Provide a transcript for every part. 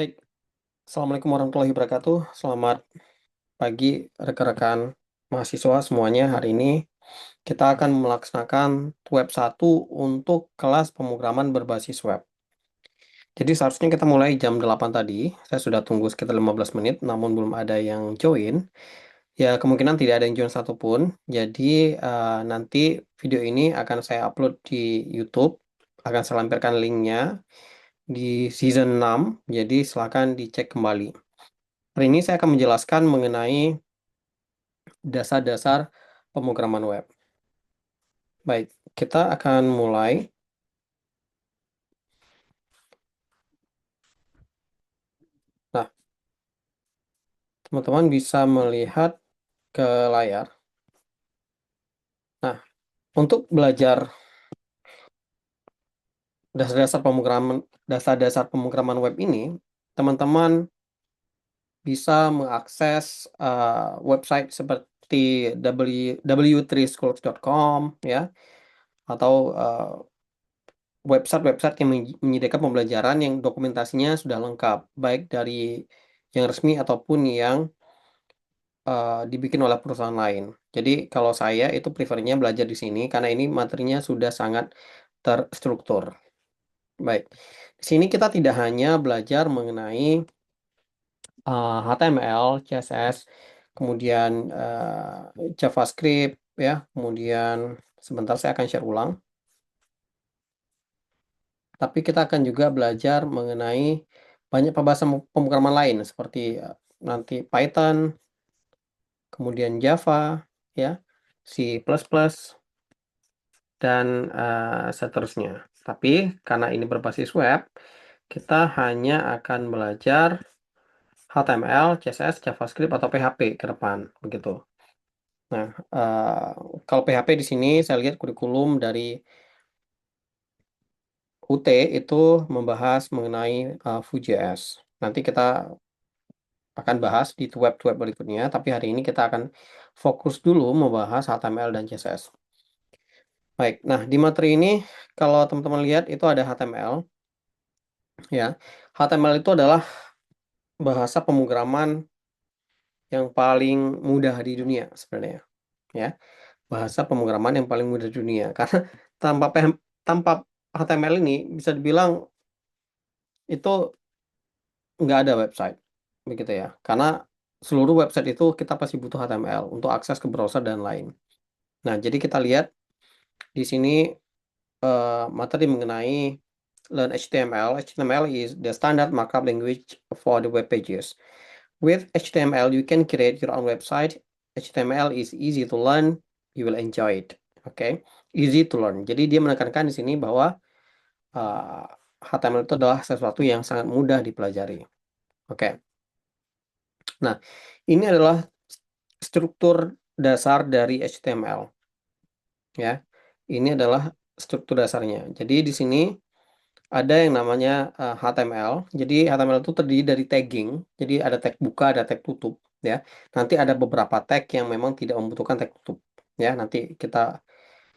Baik, Assalamualaikum warahmatullahi wabarakatuh. Selamat pagi rekan-rekan mahasiswa semuanya. Hari ini kita akan melaksanakan web 1 untuk kelas pemrograman berbasis web. Jadi seharusnya kita mulai jam 8 tadi. Saya sudah tunggu sekitar 15 menit, namun belum ada yang join. Ya, kemungkinan tidak ada yang join satupun. Jadi nanti video ini akan saya upload di YouTube. Akan saya lampirkan linknya di season 6. Jadi silakan dicek kembali. Hari ini saya akan menjelaskan mengenai dasar-dasar pemrograman web. Baik, kita akan mulai. Nah, teman-teman bisa melihat ke layar. Nah, untuk belajar dasar-dasar pemrograman web ini, teman-teman bisa mengakses website seperti w3schools.com ya, atau website-website yang menyediakan pembelajaran yang dokumentasinya sudah lengkap, baik dari yang resmi ataupun yang dibikin oleh perusahaan lain. Jadi kalau saya itu prefernya belajar di sini karena ini materinya sudah sangat terstruktur. Baik, di sini kita tidak hanya belajar mengenai HTML, CSS, kemudian JavaScript, ya, kemudian sebentar saya akan share ulang. Tapi kita akan juga belajar mengenai banyak pembahasan pemrograman lain seperti nanti Python, kemudian Java, ya, C++, dan seterusnya. Tapi karena ini berbasis web, kita hanya akan belajar HTML, CSS, JavaScript, atau PHP ke depan, begitu. Nah, kalau PHP di sini saya lihat kurikulum dari UT itu membahas mengenai Vue.js. Nanti kita akan bahas di web-web berikutnya, tapi hari ini kita akan fokus dulu membahas HTML dan CSS. Baik, nah di materi ini kalau teman-teman lihat itu ada HTML, ya. HTML itu adalah bahasa pemrograman yang paling mudah di dunia sebenarnya, ya. Bahasa pemrograman yang paling mudah di dunia karena tanpa tanpa HTML ini bisa dibilang itu nggak ada website, begitu ya. Karena seluruh website itu kita pasti butuh HTML untuk akses ke browser dan lain. Nah, jadi kita lihat di sini materi mengenai Learn HTML. HTML is the standard markup language for the web pages. With HTML, you can create your own website. HTML is easy to learn. You will enjoy it. Oke, okay? Easy to learn. Jadi dia menekankan di sini bahwa HTML itu adalah sesuatu yang sangat mudah dipelajari. Oke. Okay. Nah, ini adalah struktur dasar dari HTML. Ya, ini adalah struktur dasarnya. Jadi di sini ada yang namanya HTML. Jadi HTML itu terdiri dari tagging. Jadi ada tag buka, ada tag tutup. Ya, nanti ada beberapa tag yang memang tidak membutuhkan tag tutup. Ya, nanti kita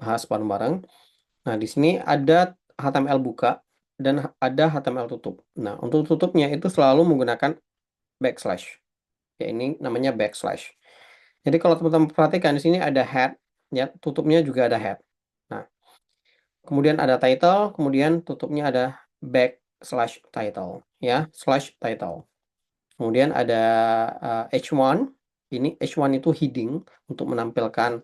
bahas bareng-bareng. Nah, di sini ada HTML buka dan ada HTML tutup. Nah, untuk tutupnya itu selalu menggunakan backslash. Ya, ini namanya backslash. Jadi kalau teman-teman perhatikan di sini ada head, ya, tutupnya juga ada head. Nah, kemudian ada title, kemudian tutupnya ada backslash title, ya, slash title. Kemudian ada H1, ini H1 itu heading untuk menampilkan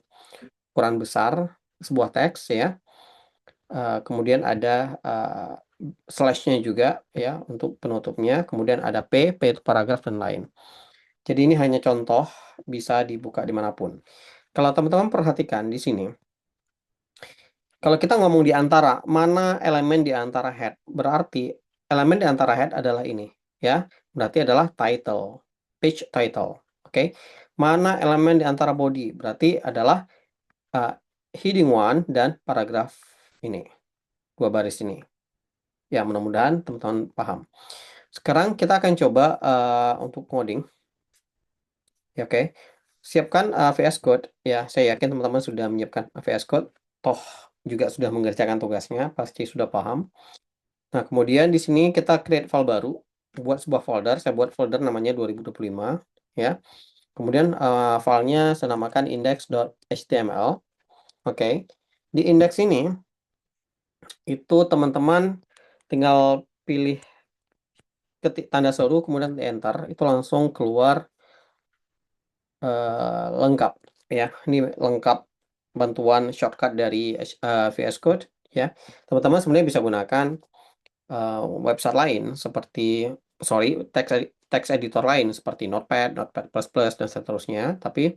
ukuran besar sebuah teks, ya. Kemudian ada slashnya juga, ya, untuk penutupnya. Kemudian ada P itu paragraf dan lain. Jadi ini hanya contoh, bisa dibuka dimanapun. Kalau teman-teman perhatikan di sini, kalau kita ngomong di antara, mana elemen di antara head? Berarti elemen di antara head adalah ini, ya. Berarti adalah title, page title. Oke. Mana elemen di antara body? Berarti adalah heading 1 dan paragraf ini. Dua baris ini. Ya, mudah-mudahan teman-teman paham. Sekarang kita akan coba untuk coding. Ya, oke. Siapkan VS Code. Ya, saya yakin teman-teman sudah menyiapkan VS Code. Toh juga sudah mengerjakan tugasnya, pasti sudah paham. Nah, kemudian di sini kita create file baru. buat sebuah folder, saya buat folder namanya 2025 ya. Kemudian filenya saya namakan index.html. Oke. Di index ini itu teman-teman tinggal pilih ketik tanda seru kemudian enter, itu langsung keluar lengkap ya. Ini lengkap bantuan shortcut dari VS Code ya. Teman-teman sebenarnya bisa gunakan website lain seperti text editor lain seperti Notepad, Notepad++, dan seterusnya. Tapi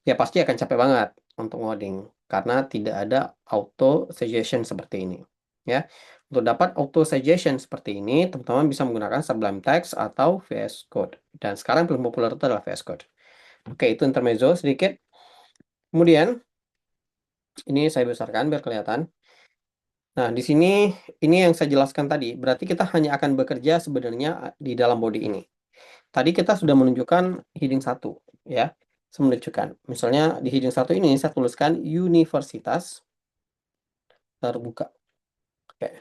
ya pasti akan capek banget untuk ngoding karena tidak ada auto suggestion seperti ini. Ya, untuk dapat auto suggestion seperti ini, teman-teman bisa menggunakan Sublime Text atau VS Code. Dan sekarang yang paling populer itu adalah VS Code. Oke, itu intermezzo sedikit. Kemudian ini saya besarkan biar kelihatan. Nah, di sini ini yang saya jelaskan tadi. Berarti kita hanya akan bekerja sebenarnya di dalam body ini. Tadi kita sudah menunjukkan heading 1 ya. Saya menunjukkan. Misalnya di heading 1 ini saya tuliskan universitas terbuka. Oke.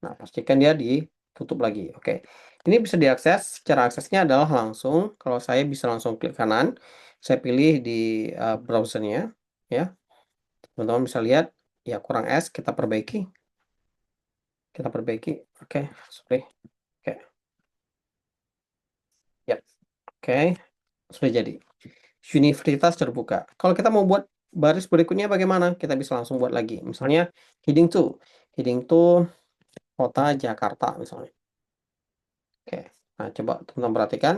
Nah, pastikan dia ditutup lagi. Oke. Ini bisa diakses. Cara aksesnya adalah langsung. Kalau saya bisa langsung klik kanan. Saya pilih di browsernya. Ya. Teman-teman bisa lihat. Ya, kurang S. Kita perbaiki. Kita perbaiki. Oke. Sorry. Oke. Ya. Oke. Sudah jadi. Universitas terbuka. Kalau kita mau buat baris berikutnya bagaimana? Kita bisa langsung buat lagi. Misalnya heading 2. Heading 2 kota Jakarta misalnya. Oke. Nah, coba teman-teman perhatikan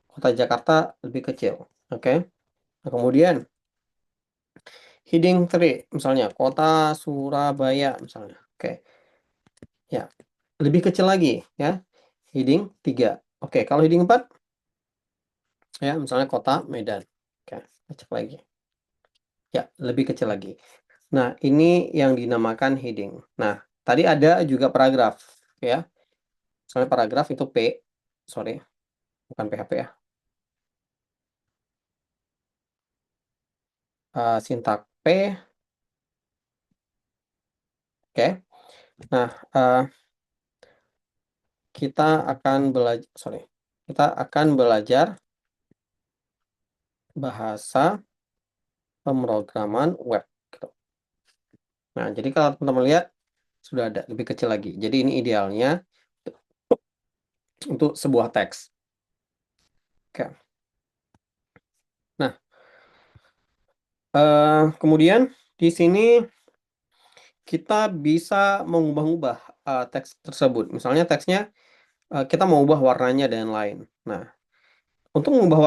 kota Jakarta lebih kecil. Oke. Nah, kemudian heading 3 misalnya kota Surabaya misalnya. Oke. Ya. Lebih kecil lagi ya. Heading 3. Oke, kalau heading 4 ya misalnya kota Medan. Oke, cek lagi. Ya, lebih kecil lagi. Nah, ini yang dinamakan heading. Nah, tadi ada juga paragraf, ya. Soalnya paragraf itu P, sorry, bukan PHP ya. Sintak P, oke. Nah, kita akan belajar, sorry, kita akan belajar bahasa pemrograman web. Gitu. Nah, jadi kalau teman-teman lihat sudah ada lebih kecil lagi. Jadi ini idealnya untuk sebuah teks. Oke. Nah, kemudian di sini kita bisa mengubah-ubah teks tersebut. Misalnya teksnya kita mau ubah warnanya dan lain. Nah, untuk mengubah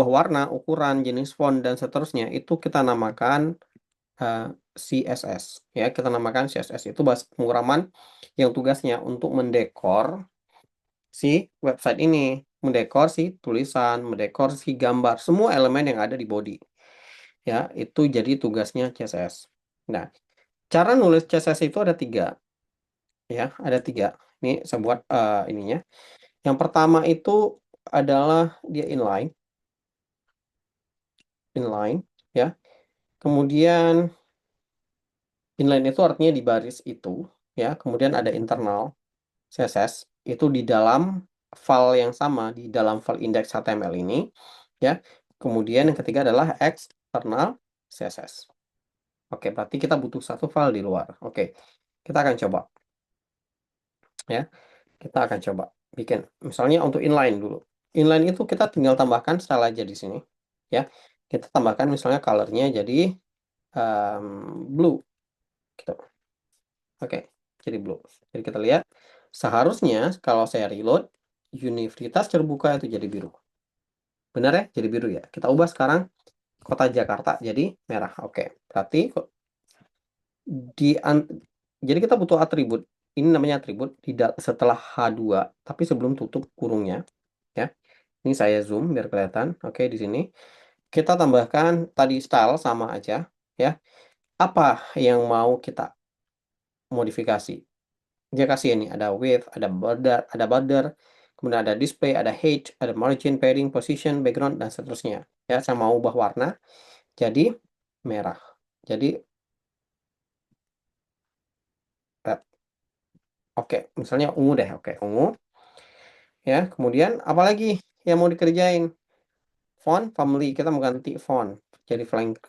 warna, ukuran, jenis font dan seterusnya itu kita namakan CSS. Ya, kita namakan CSS itu bahasa pemrograman yang tugasnya untuk mendekor si website ini, mendekor si tulisan, mendekor si gambar, semua elemen yang ada di body. Ya, itu jadi tugasnya CSS. Nah, cara nulis CSS itu ada 3. Ya, ada 3. Ini saya buat ininya. Yang pertama itu adalah dia inline, ya. Kemudian inline itu artinya di baris itu, ya. Kemudian ada internal CSS itu di dalam file yang sama di dalam file index HTML ini, ya. Kemudian yang ketiga adalah external CSS. Oke, berarti kita butuh satu file di luar. Oke, kita akan coba, ya. Kita akan coba bikin. Misalnya untuk inline dulu. Inline itu kita tinggal tambahkan style aja di sini, ya. Kita tambahkan misalnya colornya jadi blue gitu. Oke, jadi blue. Jadi kita lihat seharusnya kalau saya reload universitas terbuka itu jadi biru. Benar ya? Jadi biru ya. Kita ubah sekarang kota Jakarta jadi merah. Oke. Berarti di jadi kita butuh atribut. Ini namanya atribut setelah H2 tapi sebelum tutup kurungnya ya. Ini saya zoom biar kelihatan. Oke, di sini kita tambahkan tadi style sama aja ya. Apa yang mau kita modifikasi? Dia kasih ini ada width, ada border, kemudian ada display, ada height, ada margin, padding, position, background dan seterusnya. Ya, saya mau ubah warna jadi merah. Jadi red. Oke, misalnya ungu deh. Oke, ungu. Ya, kemudian apalagi yang mau dikerjain? Font family, kita mau ganti font jadi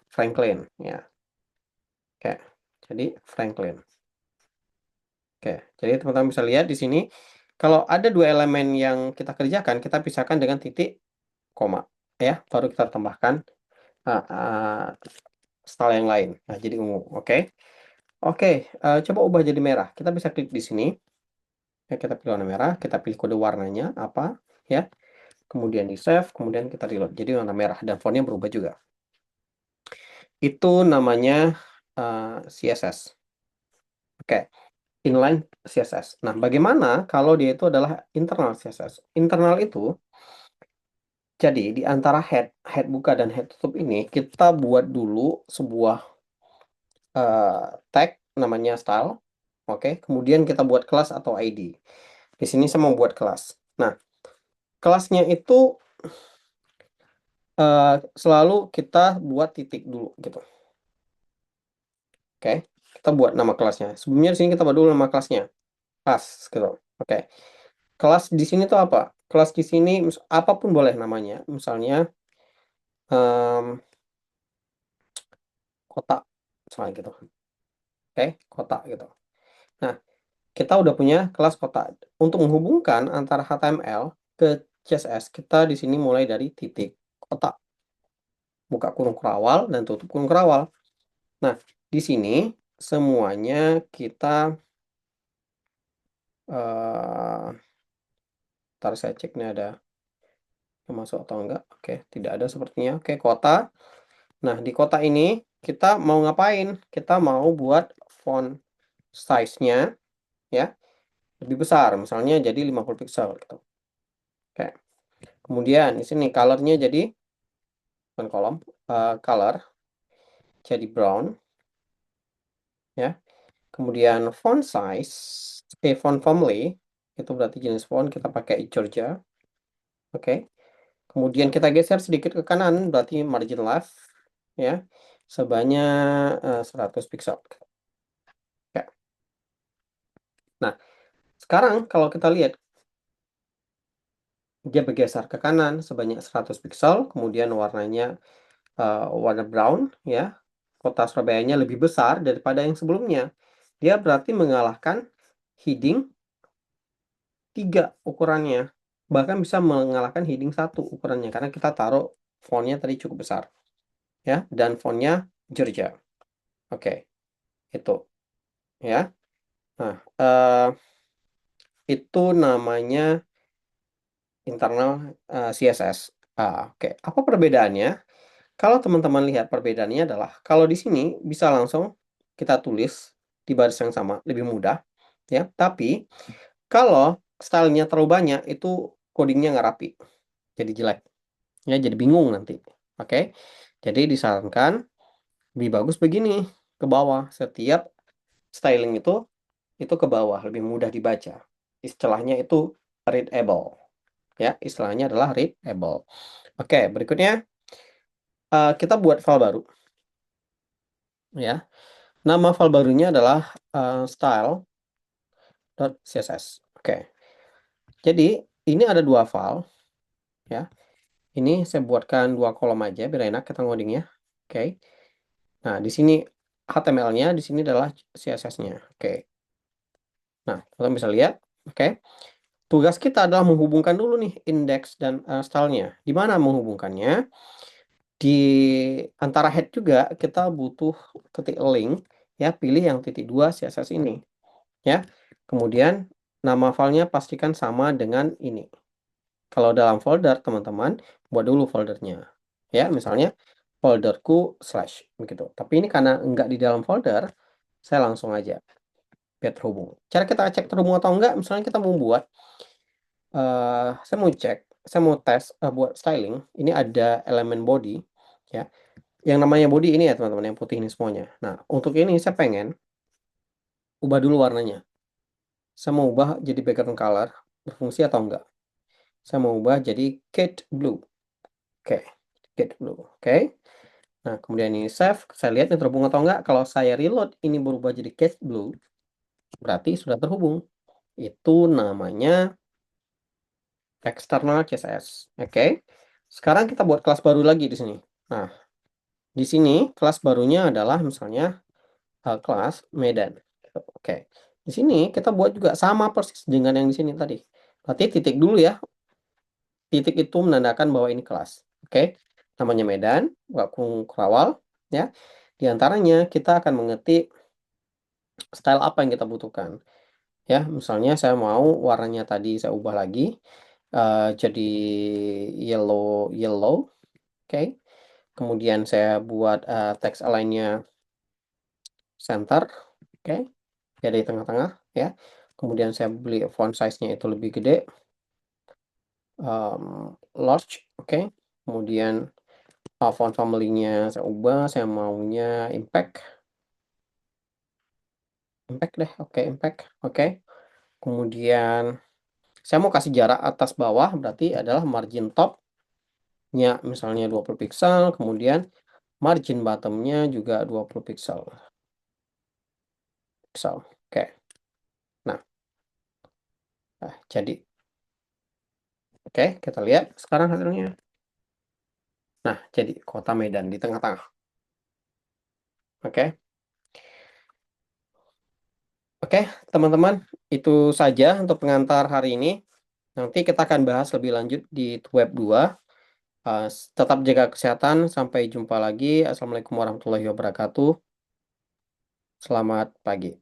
Franklin ya. Oke. Jadi Franklin. Oke. Jadi teman-teman bisa lihat di sini kalau ada dua elemen yang kita kerjakan, kita pisahkan dengan titik koma ya, baru kita tambahkan uh, uh, style yang lain. Nah, jadi ungu. Oke. Oke, coba ubah jadi merah. Kita bisa klik di sini. Ya, kita pilih warna merah, kita pilih kode warnanya apa ya. Kemudian di save, kemudian kita reload. Jadi warna merah dan fontnya berubah juga. Itu namanya CSS. Oke, inline CSS. Nah, bagaimana kalau dia itu adalah internal CSS? Internal itu, jadi di antara head buka dan head tutup ini, kita buat dulu sebuah tag namanya style. Oke, kemudian kita buat kelas atau ID. Di sini saya mau buat kelas. Nah, kelasnya itu selalu kita buat titik dulu gitu. Oke, kita buat nama kelasnya. Sebelumnya di sini kita buat dulu nama kelasnya. Kelas gitu. Oke. Kelas di sini tuh apa? Kelas di sini apapun boleh namanya. Misalnya em, kotak, misalnya gitu. Oke, kotak gitu. Nah, kita udah punya kelas kotak. Untuk menghubungkan antara HTML ke CSS, kita di sini mulai dari titik kotak. Buka kurung kerawal dan tutup kurung kerawal. Nah, di sini semuanya kita ntar saya cek nih ada yang masuk atau enggak. Oke, tidak ada sepertinya. Oke, kota. Nah, di kota ini kita mau ngapain? Kita mau buat font size-nya ya lebih besar. Misalnya jadi 50 pixel gitu. Oke. Kemudian di sini color-nya jadi bukan kolom, color jadi brown ya. Kemudian font size, font family itu berarti jenis font kita pakai Georgia. Oke. Kemudian kita geser sedikit ke kanan berarti margin left ya sebanyak 100 pixel. Oke. Nah, sekarang kalau kita lihat dia bergeser ke kanan sebanyak 100 pixel, kemudian warnanya warna brown ya. Kota Surabaya-nya lebih besar daripada yang sebelumnya. Dia berarti mengalahkan heading 3 ukurannya. Bahkan bisa mengalahkan heading 1 ukurannya karena kita taruh fontnya tadi cukup besar ya dan fontnya Georgia. Oke, itu ya. Nah, itu namanya internal CSS. Oke, apa perbedaannya? Kalau teman-teman lihat perbedaannya adalah kalau di sini bisa langsung kita tulis di baris yang sama, lebih mudah ya. Tapi kalau stylenya terlalu banyak itu codingnya nggak rapi, jadi jelek ya, jadi bingung nanti. Oke, jadi disarankan lebih bagus begini ke bawah. Setiap styling itu ke bawah lebih mudah dibaca. Istilahnya itu readable ya. Istilahnya adalah readable. Oke, berikutnya kita buat file baru ya. Nama file barunya adalah style.css. Oke. Jadi ini ada dua file ya. Ini saya buatkan dua kolom aja biar enak kita ngodingnya. Oke. Nah, di sini HTML-nya, di sini adalah CSS-nya. Oke. Nah, kalian bisa lihat. Oke. Tugas kita adalah menghubungkan dulu nih indeks dan style-nya. Di mana menghubungkannya? Di antara head juga kita butuh ketik link ya, pilih yang titik 2 CSS ini ya. Kemudian nama filenya pastikan sama dengan ini. Kalau dalam folder teman-teman buat dulu foldernya ya, misalnya folderku slash begitu. Tapi ini karena enggak di dalam folder, saya langsung aja biar terhubung. Cara kita cek terhubung atau enggak, misalnya kita mau buat saya mau cek, saya mau tes buat styling. Ini ada elemen body ya. Yang namanya body ini ya teman-teman, yang putih ini semuanya. Nah, untuk ini saya pengen ubah dulu warnanya. Saya mau ubah jadi background color, berfungsi atau enggak. Saya mau ubah jadi cat blue. Oke, cat blue. Oke. Nah, kemudian ini save. Saya lihat ini terhubung atau enggak. Kalau saya reload ini berubah jadi cat blue, berarti sudah terhubung. Itu namanya Eksternal CSS. Oke. Sekarang kita buat kelas baru lagi di sini. Nah, di sini kelas barunya adalah misalnya kelas Medan. Oke. Di sini kita buat juga sama persis dengan yang di sini tadi. Berarti titik dulu ya. Titik itu menandakan bahwa ini kelas. Oke. Namanya Medan, Wakung Kerawal ya. Di antaranya kita akan mengetik style apa yang kita butuhkan. Ya, misalnya saya mau warnanya tadi saya ubah lagi jadi yellow yellow. Oke. Kemudian saya buat teks align-nya center. Oke. Jadi tengah-tengah ya. Kemudian saya beli font size-nya itu lebih gede, large. Oke. Kemudian font family-nya saya ubah, saya maunya impact. Impact deh. Oke, impact. Oke. Kemudian saya mau kasih jarak atas bawah, berarti adalah margin top-nya misalnya 20 pixel, kemudian margin bottom-nya juga 20 pixel. Oke. Nah, jadi oke, kita lihat sekarang hasilnya. Nah, jadi kota Medan di tengah-tengah. Oke. Oke, teman-teman, itu saja untuk pengantar hari ini. Nanti kita akan bahas lebih lanjut di web 2. Tetap jaga kesehatan. Sampai jumpa lagi. Assalamualaikum warahmatullahi wabarakatuh. Selamat pagi.